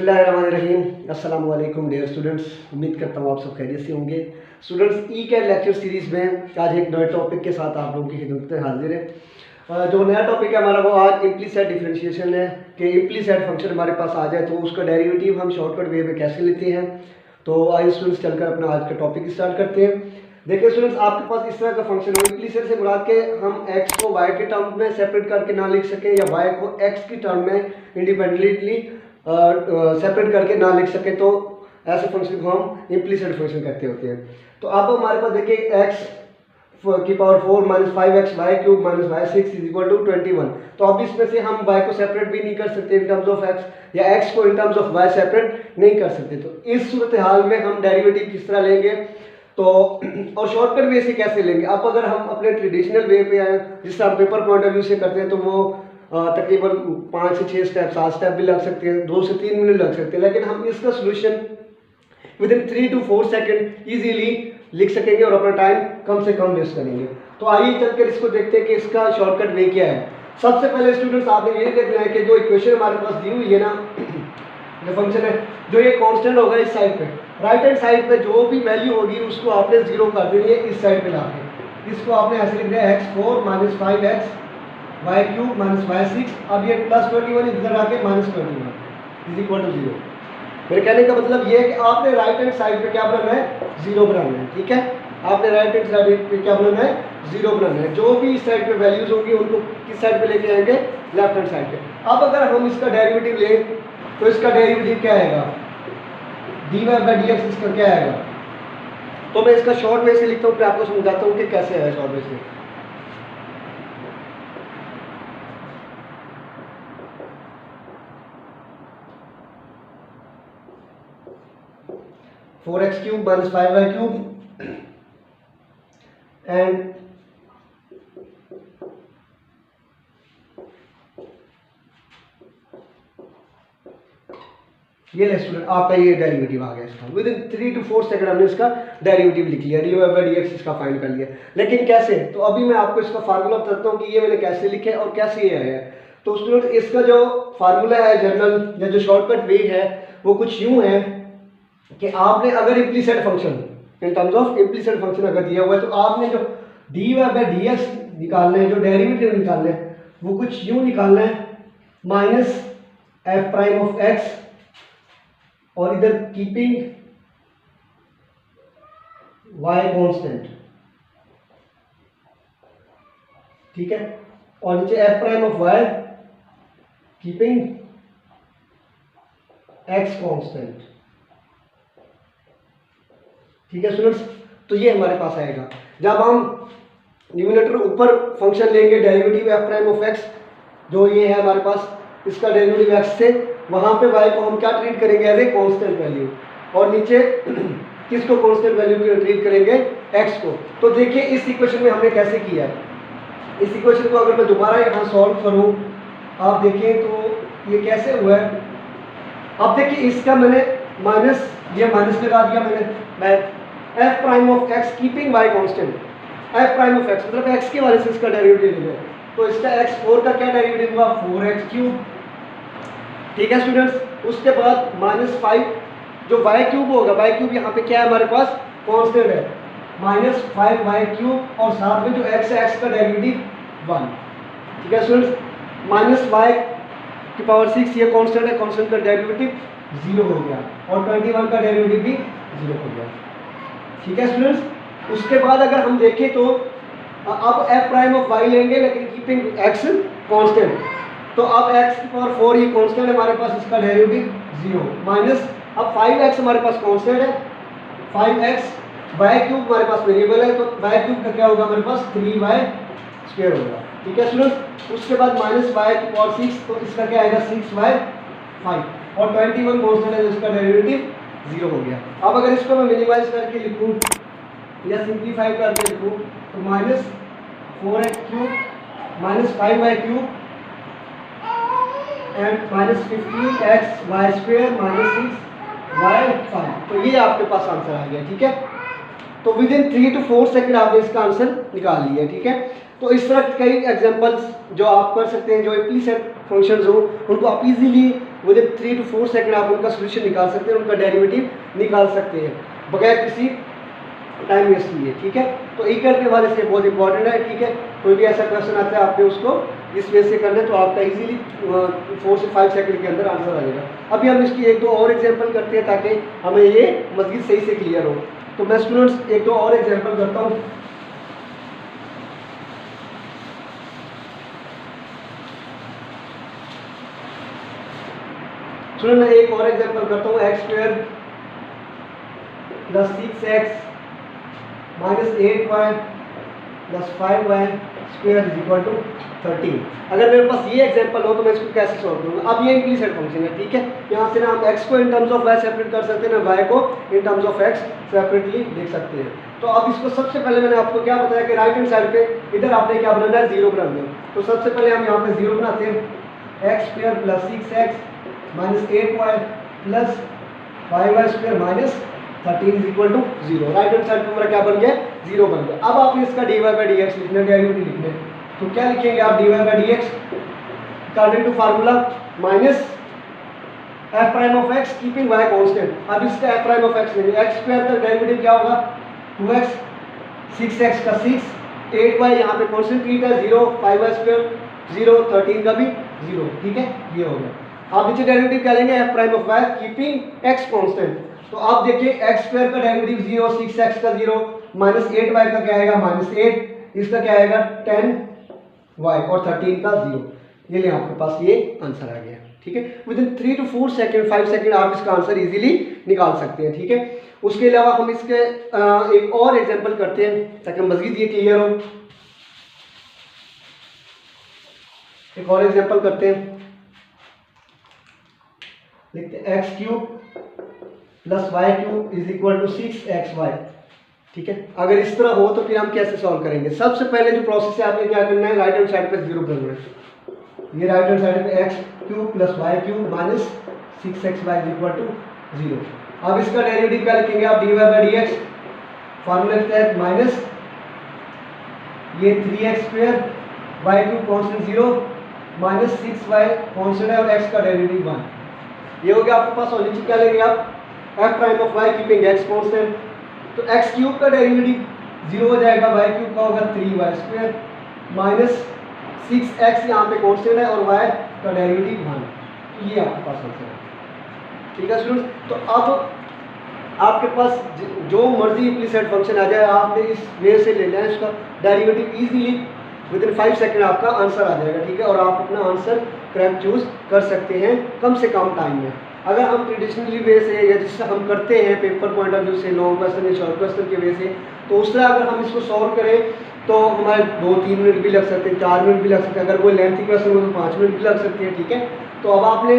बिस्मिल्लाहिर्रहमानिर्रहीम। अस्सलाम वालेकुम डियर स्टूडेंट्स, उम्मीद करता हूँ आप सब खैरियत से होंगे। स्टूडेंट्स, ई कैड लेक्चर सीरीज़ में आज एक नए टॉपिक के साथ आप लोगों की खिदमत में हाजिर है। जो नया टॉपिक है हमारा वो आज इम्प्लीसेट डिफरेंशिएशन है कि इम्प्लीसेट फंक्शन हमारे पास आ जाए तो उसका डेरिवेटिव हम शॉर्टकट वे में कैसे लेते हैं। तो आइए स्टूडेंट्स चलकर अपना आज का टॉपिक स्टार्ट करते हैं। देखिए स्टूडेंट्स, आपके पास इस तरह का फंक्शन है, इम्प्लीसेट से मुराद के हम x को y के टर्म में सेपरेट करके ना लिख सकें या y को x की टर्म में इंडिपेंडेंटली सेपरेट करके ना लिख सके, तो ऐसे फंक्शन को हम इम्प्लीसेट फंक्शन कहते होते हैं। तो अब हमारे पास देखिए x की power 4 minus 5x y cube minus y 6 is equal to 21। तो अब इसमें से हम y को सेपरेट भी नहीं कर सकते इन टर्म्स ऑफ x या x को इन टर्म्स ऑफ y सेपरेट नहीं कर सकते। तो इस सूरत हाल में हम डेरिवेटिव किस तरह लेंगे तो और शॉर्टकट वे से कैसे लेंगे। अब अगर हम अपने ट्रेडिशनल वे पे आए जिससे हम पेपर पॉइंट ऑफ व्यू से करते हैं तो वो तकरीबन 5 से 6 स्टेप 7 स्टेप भी लग सकते हैं, 2 से 3 मिनट लग सकते हैं, लेकिन हम इसका solution with in 3 to 4 second easily लिख सकेंगे और अपना टाइम कम से कम वेस्ट करेंगे। तो आइए चलकर इसको देखते हैं कि इसका शॉर्टकट वे क्या है। सबसे पहले स्टूडेंट्स आपने ये देखना है कि जो इक्वेशन हमारे पास दी हुई है ना, जो फंक्शन है, जो ये कांस्टेंट होगा इस साइड पे, राइट हैंड साइड पे जो भी वैल्यू होगी उसको आपने जीरो कर देनी है इस साइड पे लाके। इसको आपने ऐसे लिख दिया x4 minus 5x y cube minus y 6। अब ये प्लस 21 इधर आके माइनस 21 इज इक्वल टू 0। मेरे कहने का मतलब ये है कि आपने राइट हैंड साइड पे क्या बनाना है, जीरो बनाना है। ठीक है, आपने राइट हैंड साइड पे क्या बनाना है, जीरो बनाना है। जो भी इस साइड पे वैल्यूज होंगी उनको किस साइड पे लेके आएंगे, लेफ्ट हैंड साइड पे। अब अगर हम इसका डेरिवेटिव लें तो इसका डेरिवेटिव क्या आएगा, dy बाई dx इसका क्या आएगा। तो मैं इसका शॉर्ट वे से लिखता हूँ, फिर आपको समझाता हूँ कि कैसे आएगा शॉर्ट वे से। Four x cube minus 5y cube and ये ले स्टूडेंट आपका ये डेरिवेटिव आ गया इसका। विद इन 3 to 4 सेकंड हमने इसका डेरिवेटिव लिख लिया, dy बाई dx इसका फाइंड कर लिया। लेकिन कैसे, तो अभी मैं आपको इसका फार्मूला बताता हूँ कि ये मैंने कैसे लिखे और कैसे ये आया है। तो स्टूडेंट इसका जो फार्मूला है जनरल या जो शॉर्टकट वे है वो कुछ यूँ है कि आपने अगर implicit function in terms of implicit function अगर दिया हुआ है तो आपने जो dy बाई dx निकालना है, जो डेरिवेटिव निकालना है वो कुछ यूँ निकालना है, minus F prime of x और इधर कीपिंग y कांस्टेंट। ठीक है, और नीचे f prime of y keeping x constant. ठीक है स्टूडेंट्स, तो ये हमारे पास आएगा। जब हम न्यूमरेटर ऊपर फंक्शन लेंगे derivative f prime of x, जो ये है हमारे पास, इसका डेरिवेटिव x से, वहां पे y को हम क्या ट्रीट करेंगे, एज ए कांस्टेंट वैल्यू, और नीचे किसको कांस्टेंट वैल्यू की ट्रीट करेंगे, x को। तो देखिए इस इक्वेशन में हमने कैसे किया है। इस इक्वेशन को अगर मैं दोबारा यहाँ सॉल्व करूँ, आप देखें तो ये कैसे हुआ है। अब देखिए इसका मैंने माइनस, ये माइनस लगा दिया मैं f prime of x keeping y constant, f prime of x मतलब x के वाले से इसका डेरिवेटिव ले लिया। तो इसका x4 का क्या डेरिवेटिव हुआ, 4x क्यूब। ठीक है स्टूडेंट्स, उसके बाद माइनस 5 जो y क्यूब होगा, y क्यूब यहाँ पे क्या है हमारे पास, कांस्टेंट है, माइनस 5y क्यूब और साथ में जो x है x का डेरिवेटिव 1। ठीक है स्टूडेंट्स, माइनस y की पावर 6 ये कांस्टेंट है, कांस्टेंट का डेरिवेटिव 0 हो गया और 21 का डेरिवेटिव भी 0 हो गया। ठीक है स्टूडेंट्स, उसके बाद अगर हम देखें तो अब f प्राइम ऑफ y लेंगे लेकिन कीपिंग x कांस्टेंट। तो अब x की पावर 4 ये कांस्टेंट है हमारे पास, इसका डेरिवेटिव 0 माइनस, अब 5x हमारे पास कांस्टेंट है, 5x y क्यूब हमारे पास वेरिएबल है, तो y क्यूब का क्या होगा हमारे पास 3y स्क्वायर होगा। ठीक है स्टूडेंट्स, उसके बाद माइनस y की पावर 6, तो इसका क्या आएगा 6y 5 और 21 कांस्टेंट है, तो इसका डेरिवेटिव 0 हो गया। अब अगर इसको मैं मिनिमाइज करके लिखूँ या सिंप्लीफाई करके लिखूँ तो minus 4x cube minus 5y cube and minus 15x y square minus 6y 5। तो ये आपके पास आंसर आ गया। ठीक है, तो विद इन 3 to 4 सेकंड आपने इसका आंसर निकाल लिया। ठीक है, तो इस तरह कई एग्जांपल्स जो आप कर सकते हैं, जो इम्प्लीसेट फंक्शंस हो उनको आप easily with in 3 to 4 second आप उनका सोल्यूशन निकाल सकते हैं, उनका डेरिवेटिव निकाल सकते हैं बगैर किसी टाइम वेस्ट किए। ठीक है, तो ईकैट के हवाले से बहुत इंपॉर्टेंट है। ठीक है, कोई भी ऐसा क्वेश्चन आता है आपने उसको इस वे से करना है तो आपका इजीली 4 से 5 सेकंड के अंदर आंसर आ जाएगा। अभी हम इसकी 1-2 और एग्जांपल करते हैं ताकि हमें ये मज़ीद सही से क्लियर हो। तो मैं स्टूडेंट्स 1-2 और एग्जांपल करता हूँ। स्टूडेंट मैं एक और एग्जांपल करता हूँ। x² + 6x - 8y + 5y² = 13। अगर मेरे पास ये एग्जांपल हो तो मैं इसको कैसे सॉल्व करूँगा। अब ये इम्प्लीसिट फंक्शन है। ठीक है, यहाँ से ना हम x को इन टर्म्स ऑफ y सेपरेट कर सकते हैं, ना y को इन टर्म्स ऑफ x सेपरेटली लिख सकते हैं। तो अब इसको सबसे पहले मैंने आपको क्या बताया कि राइट हैंड साइड पे इधर आपने क्या बनाना है, 0 बनाना है। तो सबसे पहले हम यहाँ पे 0 बनाते हैं। x² + 6x - 8y + 5y² - 13 = 0। Right hand side पे हमारा क्या बन गया, 0 बन गया। अब आपने इसका dy/dx लिखना है, डेरिवेटिव लिखना है। तो क्या लिखेंगे आप, dy/dx according to formula minus f' keeping y constant. अब इसका f' लेंगे, x² का डेरिवेटिव क्या होगा, 2x, 6x का 6, 8y यहाँ पे कांस्टेंट है 0, 5y² 0, 13 का भी 0। ठीक है, ये हो गया। आप नीचे डेरिवेटिव क्या लेंगे, f' कीपिंग x कांस्टेंट। तो आप देखिए x² का डेरिवेटिव 0, 6x का 0, -8y का क्या आएगा, -8, इसका क्या आएगा 10y और 13 का 0। ये ले आपके पास ये आंसर आ गया। ठीक है, with in 3 to 4 second 5 second आप इसका आंसर इजीली निकाल सकते हैं। ठीक है, उसके अलावा हम इसके एक और एग्जांपल करते हैं ताकि मज़ीद ये क्लियर हो। एक और एग्जांपल करते हैं, लिखते हैं x³ + y³ = 6xy। ठीक है, अगर इस तरह हो तो फिर हम कैसे सॉल्व करेंगे। सबसे पहले जो प्रोसेस है आपने क्या करना है, राइट हैंड साइड पे 0 करना है। ये राइट हैंड साइड पे x³ + y³ - 6xy = 0। अब इसका डेरिवेटिव क्या लिखेंगे आप, dy/dx फार्मूला के तहत माइनस ये 3x² y³ constant 0 -6y constant है और x का डेरिवेटिव 1। ये हो गया आपके पास। और नीचे क्या लेंगे आप, f' कीपिंग x कांस्टेंट। तो x³ का डेरिवेटिव 0 हो जाएगा, y³ का होगा 3y² -6x यहाँ पे कांस्टेंट है और y का डेरिवेटिव 1। तो ये आपके पास आंसर है। ठीक है स्टूडेंट्स, तो अब आपके पास जो मर्जी इम्प्लीसिट फंक्शन आ जाए आपने इस वे से लेना है, इसका derivative easily with in 5 second आपका आंसर आ जाएगा। ठीक है, और आप अपना आंसर करेक्ट चूज कर सकते हैं कम से कम टाइम में। अगर हम ट्रेडिशनली वे से या जिससे हम करते हैं पेपर पॉइंट ऑफ व्यू से, लॉन्ग क्वेश्चन या शॉर्ट क्वेश्चन के वे से, तो उस तरह अगर हम इसको सॉल्व करें तो हमारे 2-3 मिनट भी लग सकते हैं, 4 मिनट भी लग सकते हैं। अगर कोई लेंथी क्वेश्चन हो तो 5 मिनट भी लग सकते हैं। ठीक है, तो अब आपने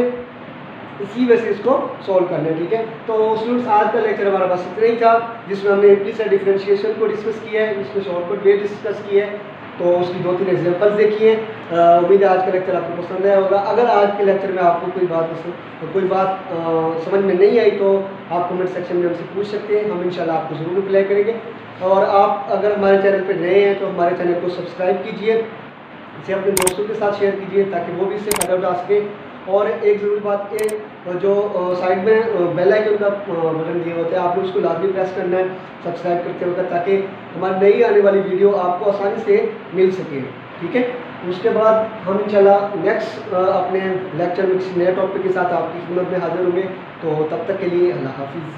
इसी वजह से इसको सॉल्व करना है। ठीक है, तो स्टूडेंट्स आज का लेक्चर हमारे पास इतना ही था जिसमें हमने इम्प्लीसिट डिफरेंशिएशन को डिस्कस किया है, इसमें शॉर्टकट वे डिस्कस किया है, तो उसकी 2-3 एग्जांपल्स देखिए। उम्मीद है आज का लेक्चर आपको पसंद आया होगा। अगर आज के लेक्चर में आपको कोई बात समझ में नहीं आई तो आप कमेंट सेक्शन में हमसे पूछ सकते हैं, हम इंशाल्लाह आपको ज़रूर रिप्लाई करेंगे। और आप अगर हमारे चैनल पर नए हैं तो हमारे चैनल को सब्सक्राइब कीजिए, इसे अपने दोस्तों के साथ शेयर कीजिए ताकि वो भी इससे फ़ायदा उठा सकें। और एक ज़रूरी बात ये, जो साइड में बेल आइकन का बटन दिए होते हैं आपने उसको लाजमी प्रेस करना है सब्सक्राइब करते वक्त, ताकि हमारी नई आने वाली वीडियो आपको आसानी से मिल सके। ठीक है, उसके बाद हम इंशाल्लाह नेक्स्ट अपने लेक्चर में किसी नए टॉपिक के साथ आपकी खिदमत में हाजिर होंगे। तो तब तक के लिए अल्लाह हाफिज़।